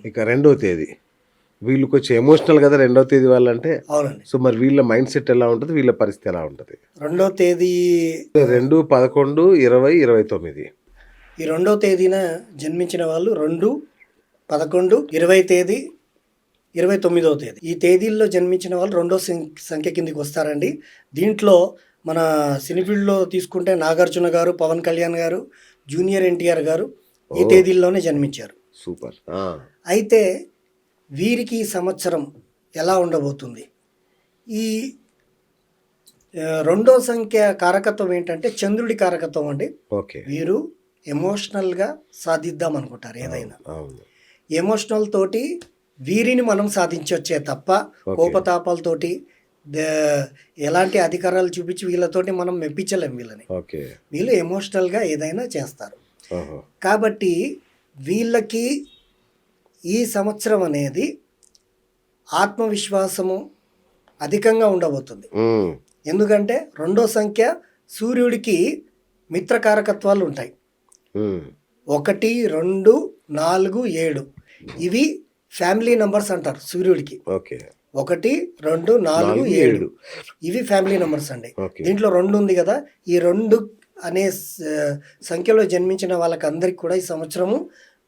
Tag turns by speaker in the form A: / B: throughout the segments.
A: ఇక రెండో తేదీ వీళ్ళు కొంచెం ఎమోషనల్ కదా రెండో తేదీ వాళ్ళంటే.
B: అవునండి.
A: సో మరి వీళ్ళ మైండ్ సెట్ ఎలా ఉంటుంది, వీళ్ళ పరిస్థితి ఎలా ఉంటుంది?
B: 2వ తేదీ
A: 2, 11, 20, 29.
B: ఈ 2వ తేదీన జన్మించిన వాళ్ళు 2, 11, 20 తేదీ, 29వ తేదీ. ఈ తేదీల్లో జన్మించిన వాళ్ళు రెండో సంఖ్య కిందికి వస్తారండి. దీంట్లో మన సినీ ఫీల్డ్లో తీసుకుంటే నాగార్జున గారు, పవన్ కళ్యాణ్ గారు, జూనియర్ ఎన్టీఆర్ గారు ఈ తేదీల్లోనే జన్మించారు.
A: సూపర్.
B: అయితే వీరికి ఈ సంవత్సరం ఎలా ఉండబోతుంది? ఈ రెండో సంఖ్య కారకత్వం ఏంటంటే చంద్రుడి కారకత్వం అండి.
A: ఓకే.
B: వీరు ఎమోషనల్గా సాధిద్దాం అనుకుంటారు ఏదైనా.
A: అవును.
B: ఎమోషనల్ తోటి వీరిని మనం సాధించవచ్చే తప్ప కోపతాపాలతోటి ఎలాంటి అధికారాలు చూపించి వీళ్ళతోటి మనం మెప్పించలేం వీళ్ళని.
A: ఓకే.
B: వీళ్ళు ఎమోషనల్గా ఏదైనా చేస్తారు.
A: ఓహో.
B: కాబట్టి వీళ్ళకి ఈ సంవత్సరం అనేది ఆత్మవిశ్వాసము అధికంగా ఉండబోతుంది. ఎందుకంటే రెండో సంఖ్య సూర్యుడికి మిత్రకారకత్వాలు ఉంటాయి. 1, 2, 4, 7 ఇవి ఫ్యామిలీ నంబర్స్ అంటారు సూర్యుడికి.
A: ఓకే.
B: 1, 2, 4, 7 ఇవి ఫ్యామిలీ నంబర్స్ అండి. దీంట్లో 2 ఉంది కదా, ఈ 2 అనే సంఖ్యలో జన్మించిన వాళ్ళకందరికీ కూడా ఈ సంవత్సరము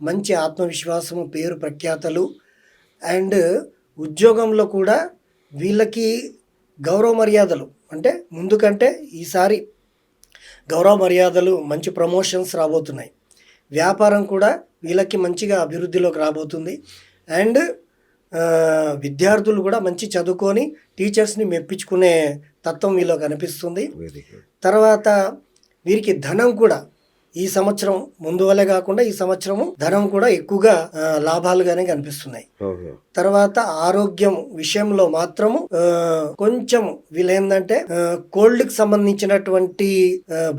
B: మంచి ఆత్మవిశ్వాసము, పేరు ప్రఖ్యాతలు అండ్ ఉద్యోగంలో కూడా వీళ్ళకి గౌరవ మర్యాదలు, అంటే ముందు కంటే ఈసారి గౌరవ మర్యాదలు, మంచి ప్రమోషన్స్ రాబోతున్నాయి. వ్యాపారం కూడా వీళ్ళకి మంచిగా అభివృద్ధిలోకి రాబోతుంది. అండ్ విద్యార్థులు కూడా మంచి చదువుకొని టీచర్స్ని మెప్పించుకునే తత్వం వీళ్ళలో కనిపిస్తుంది. తర్వాత వీరికి ధనం కూడా ఈ సంవత్సరం ముందు వల్లే కాకుండా ఈ సంవత్సరము ధనం కూడా ఎక్కువగా లాభాలుగానే కనిపిస్తున్నాయి. తర్వాత ఆరోగ్యం విషయంలో మాత్రము కొంచెం వీళ్ళేందంటే కోల్డ్కి సంబంధించినటువంటి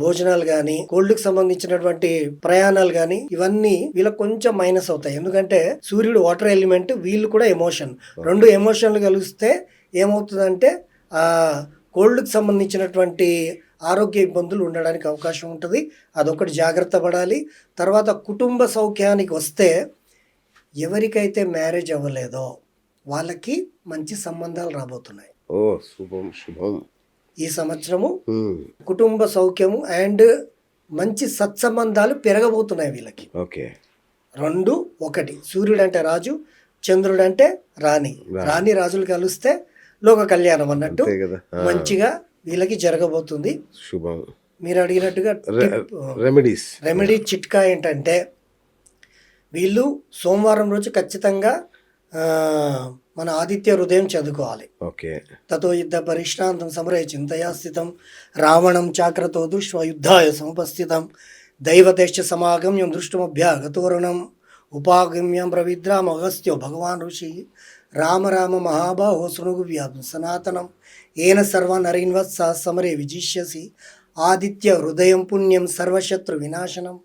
B: భోజనాలు కానీ, కోల్డ్కి సంబంధించినటువంటి ప్రయాణాలు కానీ ఇవన్నీ వీళ్ళకి కొంచెం మైనస్ అవుతాయి. ఎందుకంటే సూర్యుడు వాటర్ ఎలిమెంట్, వీళ్ళు కూడా ఎమోషన్, 2 ఎమోషన్లు కలిస్తే ఏమవుతుందంటే కోల్డ్కి సంబంధించినటువంటి ఆరోగ్య ఇబ్బందులు ఉండడానికి అవకాశం ఉంటుంది. అదొకటి జాగ్రత్త పడాలి. తర్వాత కుటుంబ సౌఖ్యానికి వస్తే ఎవరికైతే మ్యారేజ్ అవ్వలేదో వాళ్ళకి మంచి సంబంధాలు రాబోతున్నాయి.
A: శుభం.
B: ఈ సంవత్సరము కుటుంబ సౌఖ్యము అండ్ మంచి సత్సంబంధాలు పెరగబోతున్నాయి వీళ్ళకి. 2, 1 సూర్యుడు అంటే రాజు, చంద్రుడు అంటే రాణి. రాణి రాజులు కలిస్తే లోక కళ్యాణం అన్నట్టు మంచిగా వీళ్ళకి జరగబోతుంది.
A: శుభం.
B: మీరు అడిగినట్టుగా రెమెడీ చిట్కా ఏంటంటే వీళ్ళు సోమవారం రోజు ఖచ్చితంగా మన ఆదిత్య హృదయం చదువుకోవాలి. తతో యుద్ధ పరిశ్రాంతం సమరే చింతయా స్థితం రావణం చాక్రతో దృష్ట్వా యుద్ధాయ సముపస్థితం దైవదేశ సమాగమ్యం దృష్టమభ్యాగతోరణం ఉపాగమ్యం ప్రవిద్రామ అగస్త్యో భగవాన్ ఋషి రామ రామ మహాబాహో శృణుగు వ్యాధం సనాతనం ఏన సర్వ నరీన్వత్స సమరే విజిష్యసి ఆదిత్య హృదయం పుణ్యం సర్వశత్రు వినాశనం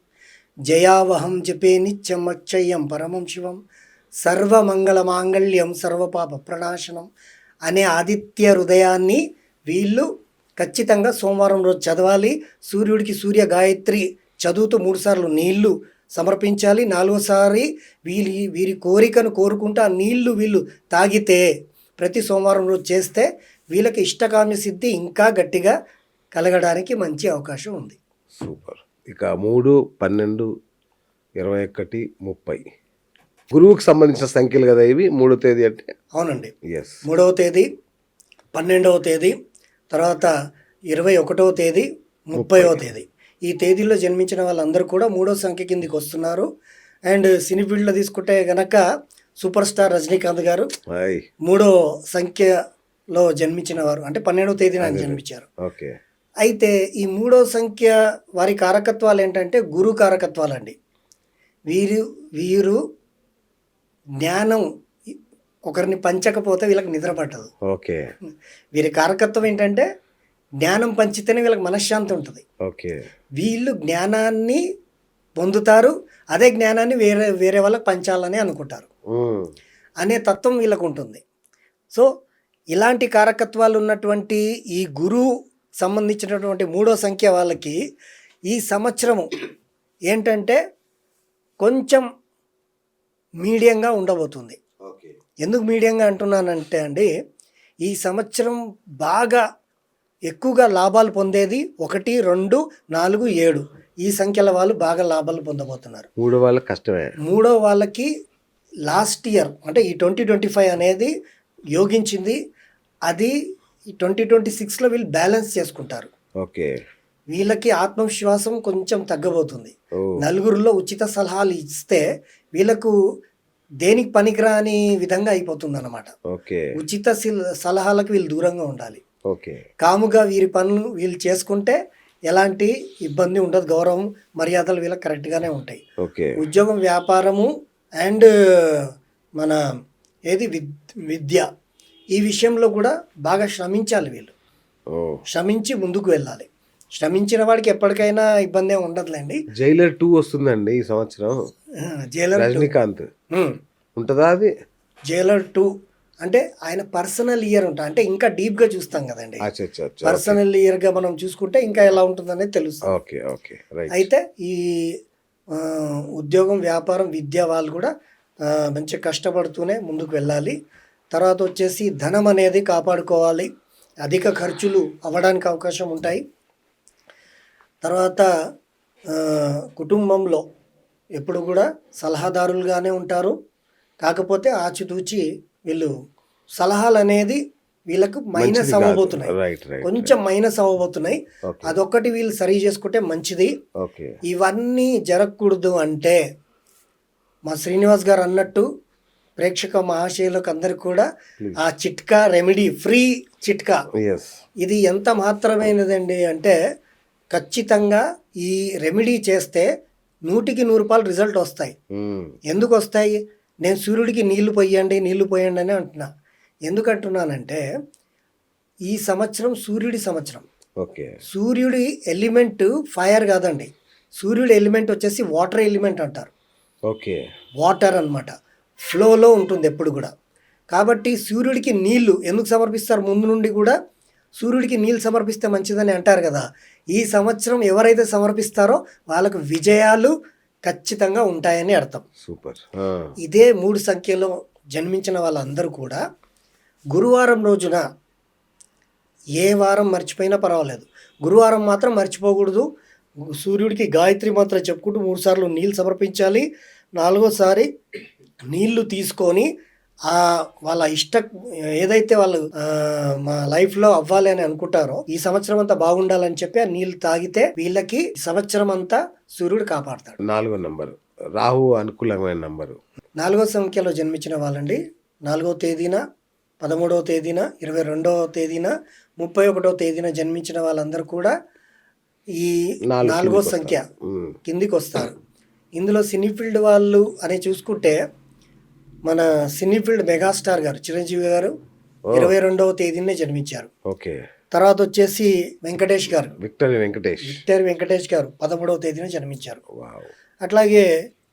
B: జయావహం జపే నిత్యం అక్షయ్యం పరమం శివం సర్వమంగళ మాంగళ్యం సర్వపాప ప్రణాశనం అనే ఆదిత్య హృదయాన్ని వీళ్ళు ఖచ్చితంగా సోమవారం రోజు చదవాలి. సూర్యుడికి సూర్య గాయత్రి చదువుతూ 3 సార్లు నీళ్లు సమర్పించాలి. 4వసారి వీరి కోరికను కోరుకుంటూ ఆ నీళ్లు వీళ్ళు తాగితే ప్రతి సోమవారం రోజు చేస్తే వీళ్ళకి ఇష్టకామ్య సిద్ధి ఇంకా గట్టిగా కలగడానికి మంచి అవకాశం ఉంది.
A: సూపర్. ఇక 3, 12, 21, 30 గురువుకి సంబంధించిన సంఖ్యలు కదా ఇవి. 3వ తేదీ అంటే
B: అవునండి. 3వ తేదీ, 12వ తేదీ, తర్వాత 21వ తేదీ, 30వ తేదీ ఈ తేదీల్లో జన్మించిన వాళ్ళందరూ కూడా 3వ సంఖ్య కిందికి వస్తున్నారు. అండ్ సినీ ఫీల్డ్లో తీసుకుంటే గనక సూపర్ స్టార్ రజనీకాంత్ గారు 3వ సంఖ్యలో జన్మించిన వారు, అంటే 12వ తేదీన ఆయన జన్మించారు. అయితే ఈ 3వ సంఖ్య వారి కారకత్వాలు ఏంటంటే గురు కారకత్వాలండి. వీరు జ్ఞానం ఒకరిని పంచకపోతే వీళ్ళకి నిద్ర పట్టదు. వీరి కారకత్వం ఏంటంటే జ్ఞానం పంచితేనే వీళ్ళకి మనశ్శాంతి ఉంటుంది. వీళ్ళు జ్ఞానాన్ని పొందుతారు, అదే జ్ఞానాన్ని వేరే వాళ్ళకి పంచాలని అనుకుంటారు అనే తత్వం వీళ్ళకు ఉంటుంది. సో ఇలాంటి కారకత్వాలు ఉన్నటువంటి ఈ గురువు సంబంధించినటువంటి 3వ సంఖ్య వాళ్ళకి ఈ సంవత్సరము ఏంటంటే కొంచెం మీడియంగా ఉండబోతుంది.
A: ఓకే.
B: ఎందుకు మీడియంగా అంటున్నానంటే అండి, ఈ సంవత్సరం బాగా ఎక్కువగా లాభాలు పొందేది 1, 2, 4, 7 ఈ సంఖ్యల వాళ్ళు బాగా లాభాలు పొందబోతున్నారు.
A: మూడో వాళ్ళకి కష్టమే.
B: మూడో వాళ్ళకి లాస్ట్ ఇయర్ అంటే ఈ 2025 అనేది యోగించింది. అది ఈ 2026లో వీళ్ళు బ్యాలెన్స్ చేసుకుంటారు.
A: ఓకే.
B: వీళ్ళకి ఆత్మవిశ్వాసం కొంచెం తగ్గబోతుంది.
A: ఓ.
B: నలుగురిలో ఉచిత సలహాలు ఇస్తే వీళ్ళకు దేనికి పనికిరాని విధంగా అయిపోతుంది అన్నమాట.
A: ఓకే.
B: ఉచిత సలహాలకు వీళ్ళు దూరంగా ఉండాలి.
A: ఓకే.
B: కాముగా వీరి పనులు వీళ్ళు చేసుకుంటే ఎలాంటి ఇబ్బంది ఉండదు. గౌరవం మర్యాదలు వీళ్ళకి కరెక్ట్గానే ఉంటాయి.
A: ఓకే.
B: ఉద్యోగం, వ్యాపారము అండ్ మన విద్య ఈ విషయంలో కూడా బాగా శ్రమించాలి వీళ్ళు.
A: ఓ.
B: శ్రమించి ముందుకు వెళ్ళాలి. శ్రమించిన వాడికి ఎప్పటికైనా ఇబ్బంది ఏమి ఉండదులేండి.
A: జైలర్ 2 వస్తుందండి ఈ సంవత్సరం.
B: జైలర్ 2
A: రజనీకాంత్ ఉంటుందా అది?
B: జైలర్ 2 అంటే ఆయన పర్సనల్ ఇయర్ ఉంటుంది. అంటే ఇంకా డీప్గా చూస్తాం కదండి. పర్సనల్ ఇయర్గా మనం చూసుకుంటే ఇంకా ఎలా ఉంటుందనేది తెలుస్తుంది.
A: ఓకే. ఓకే. రైట్.
B: అయితే ఈ ఉద్యోగం, వ్యాపారం, విద్య వాళ్ళు కూడా మంచిగా కష్టపడుతూనే ముందుకు వెళ్ళాలి. తర్వాత వచ్చేసి ధనం అనేది కాపాడుకోవాలి. అధిక ఖర్చులు అవ్వడానికి అవకాశం ఉంటాయి. తర్వాత కుటుంబంలో ఎప్పుడు కూడా సలహాదారులుగానే ఉంటారు. కాకపోతే ఆచితూచి వీళ్ళు సలహాలు అనేది వీళ్ళకు మైనస్ అవ్వబోతున్నాయి. కొంచెం మైనస్ అవ్వబోతున్నాయి. అదొక్కటి వీళ్ళు సరి చేసుకుంటే మంచిది. ఇవన్నీ జరగకూడదు అంటే మా శ్రీనివాస్ గారు అన్నట్టు ప్రేక్షక మహాశయులకు అందరికి కూడా ఆ చిట్కా రెమెడీ, ఫ్రీ చిట్కా, ఇది ఎంత మాత్రమైనదండి అంటే ఖచ్చితంగా ఈ రెమెడీ చేస్తే 100కి 100 రిజల్ట్ వస్తాయి. ఎందుకు వస్తాయి? నేను సూర్యుడికి నీళ్లు పోయండి అని అంటున్నా. ఎందుకు అంటున్నానంటే ఈ సంవత్సరం సూర్యుడి సంవత్సరం. సూర్యుడి ఎలిమెంట్ ఫైర్ కాదండి. సూర్యుడి ఎలిమెంట్ వచ్చేసి వాటర్ ఎలిమెంట్ అంటారు. వాటర్ అన్నమాట. ఫ్లోలో ఉంటుంది ఎప్పుడు కూడా. కాబట్టి సూర్యుడికి నీళ్లు ఎందుకు సమర్పిస్తారు? ముందు నుండి కూడా సూర్యుడికి నీళ్ళు సమర్పిస్తే మంచిదని అంటారు కదా. ఈ సంవత్సరం ఎవరైతే సమర్పిస్తారో వాళ్ళకు విజయాలు ఖచ్చితంగా ఉంటాయని అర్థం.
A: సూపర్.
B: ఇదే 3 సంఖ్యలో జన్మించిన వాళ్ళందరూ కూడా గురువారం రోజున, ఏ వారం మర్చిపోయినా పర్వాలేదు, గురువారం మాత్రం మర్చిపోకూడదు. సూర్యుడికి గాయత్రి మంత్రం చెప్పుకుంటూ 3 సార్లు నీళ్ళు సమర్పించాలి. 4వసారి నీళ్లు తీసుకొని వాళ్ళ ఏదైతే వాళ్ళు మా లైఫ్లో అవ్వాలి అని అనుకుంటారో, ఈ సంవత్సరం అంతా బాగుండాలని చెప్పి ఆ నీళ్ళు తాగితే వీళ్ళకి సంవత్సరం అంతా సూర్యుడు కాపాడతాడు.
A: 4వ నంబరు రాహు అనుకూలమైన నంబరు.
B: 4వ సంఖ్యలో జన్మించిన వాళ్ళండి 4వ తేదీన, 13వ తేదీన, 22వ తేదీన, 31వ తేదీన జన్మించిన వాళ్ళందరూ కూడా ఈ 4వ సంఖ్య కిందికి వస్తారు. ఇందులో సినీఫీల్డ్ వాళ్ళు అని చూసుకుంటే మన సినీఫీల్డ్ మెగాస్టార్ గారు చిరంజీవి గారు 22వ తేదీనే జన్మించారు. తర్వాత వచ్చేసి వెంకటేష్ గారు, విక్టరీ వెంకటేష్ గారు 13వ తేదీన జన్మించారు. అట్లాగే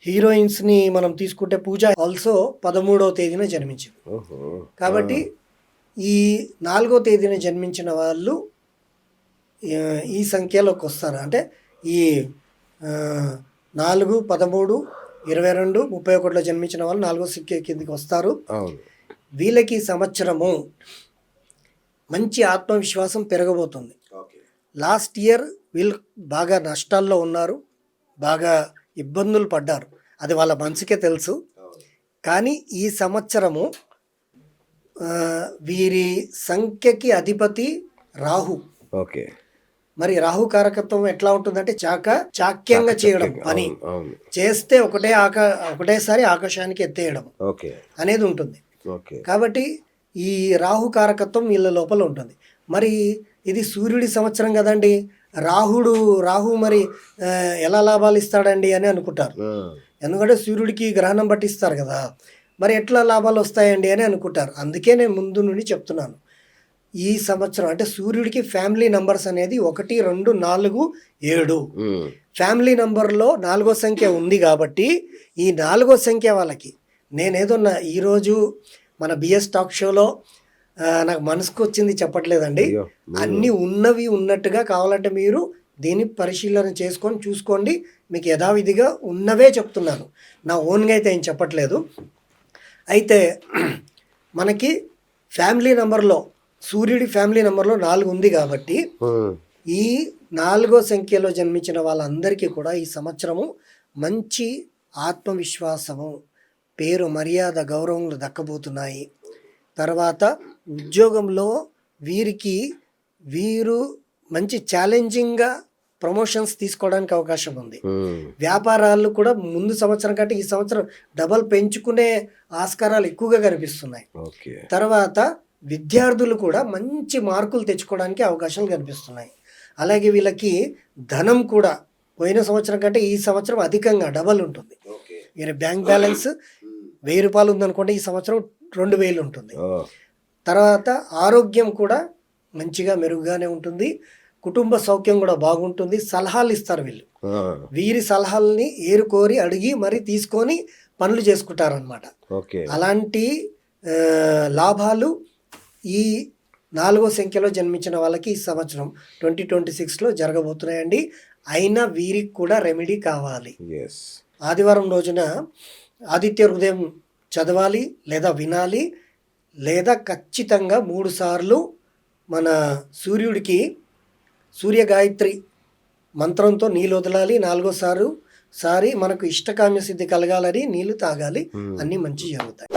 B: హీరోయిన్స్ ని మనం తీసుకుంటే పూజ ఆల్సో 13వ తేదీన జన్మించారు. కాబట్టి ఈ 4వ తేదీన జన్మించిన వాళ్ళు ఈ సంఖ్యలోకి వస్తారు. అంటే ఈ 4, 13, 22, 31లో జన్మించిన వాళ్ళు 4వ సంఖ్య కిందికి వస్తారు. వీళ్ళకి సంవత్సరము మంచి ఆత్మవిశ్వాసం పెరగబోతుంది. లాస్ట్ ఇయర్ వీళ్ళు బాగా నష్టాల్లో ఉన్నారు, బాగా ఇబ్బందులు పడ్డారు. అది వాళ్ళ మనసుకే తెలుసు. కానీ ఈ సంవత్సరము వీరి సంఖ్యకి అధిపతి రాహు. మరి రాహు కారకత్వం ఎట్లా ఉంటుందంటే చాక్యంగా చేయడం, పని చేస్తే ఒకటేసారి ఆకాశానికి ఎత్తేయడం అనేది ఉంటుంది. కాబట్టి ఈ రాహు కారకత్వం వీళ్ళ లోపల ఉంటుంది. మరి ఇది సూర్యుడి సంవత్సరం కదండి, రాహు మరి ఎలా లాభాలు ఇస్తాడండి అని అనుకుంటారు. ఎందుకంటే సూర్యుడికి గ్రహణం పట్టిస్తారు కదా, మరి ఎట్లా లాభాలు వస్తాయండి అని అనుకుంటారు. అందుకే నేను ముందు నుండి చెప్తున్నాను, ఈ సంవత్సరం అంటే సూర్యుడికి ఫ్యామిలీ నంబర్స్ అనేది 1, 2, 4, 7 ఫ్యామిలీ నంబర్లో 4వ సంఖ్య ఉంది. కాబట్టి ఈ 4వ సంఖ్య వాళ్ళకి నేనేదో ఈరోజు మన బిఎస్ టాక్ షోలో నాకు మనసుకు వచ్చింది చెప్పట్లేదండి. అన్నీ ఉన్నవి ఉన్నట్టుగా కావాలంటే మీరు దీన్ని పరిశీలన చేసుకొని చూసుకోండి. మీకు యథావిధిగా ఉన్నవే చెప్తున్నాను, నా ఓన్గా అయితే ఏం చెప్పట్లేదు. అయితే మనకి ఫ్యామిలీ నెంబర్లో సూర్యుడి ఫ్యామిలీ నెంబర్లో 4 ఉంది కాబట్టి ఈ 4వ సంఖ్యలో జన్మించిన వాళ్ళందరికీ కూడా ఈ సంవత్సరము మంచి ఆత్మవిశ్వాసము, పేరు, మర్యాద, గౌరవములు దక్కబోతున్నాయి. తర్వాత ఉద్యోగంలో వీరు మంచి ఛాలెంజింగ్గా ప్రమోషన్స్ తీసుకోవడానికి అవకాశం ఉంది. వ్యాపారాలు కూడా ముందు సంవత్సరం కంటే ఈ సంవత్సరం డబల్ పెంచుకునే ఆస్కారాలు ఎక్కువగా కనిపిస్తున్నాయి. తర్వాత విద్యార్థులు కూడా మంచి మార్కులు తెచ్చుకోవడానికి అవకాశాలు కనిపిస్తున్నాయి. అలాగే వీళ్ళకి ధనం కూడా పోయిన సంవత్సరం కంటే ఈ సంవత్సరం అధికంగా డబల్ ఉంటుంది. మీరు బ్యాంక్ బ్యాలెన్స్ 1000 రూపాయలు ఉందనుకోండి, ఈ సంవత్సరం 2000 ఉంటుంది. తర్వాత ఆరోగ్యం కూడా మంచిగా మెరుగ్గానే ఉంటుంది. కుటుంబ సౌఖ్యం కూడా బాగుంటుంది. సలహాలు ఇస్తారు వీళ్ళు, వీరి సలహాలని ఏరుకోరి అడిగి మరి తీసుకొని పనులు చేసుకుంటారనమాట. అలాంటి లాభాలు ఈ 4వ సంఖ్యలో జన్మించిన వాళ్ళకి ఈ సంవత్సరం 2026లో జరగబోతున్నాయండి. అయినా వీరికి కూడా రెమెడీ కావాలి. ఆదివారం రోజున ఆదిత్య హృదయం చదవాలి లేదా వినాలి, లేదా ఖచ్చితంగా 3 సార్లు మన సూర్యుడికి సూర్య గాయత్రి మంత్రంతో నీళ్ళు వదలాలి. 4వ సారి మనకు ఇష్టకామ్య సిద్ధి కలగాలని నీళ్లు తాగాలి. అన్నీ మంచి జరుగుతాయి.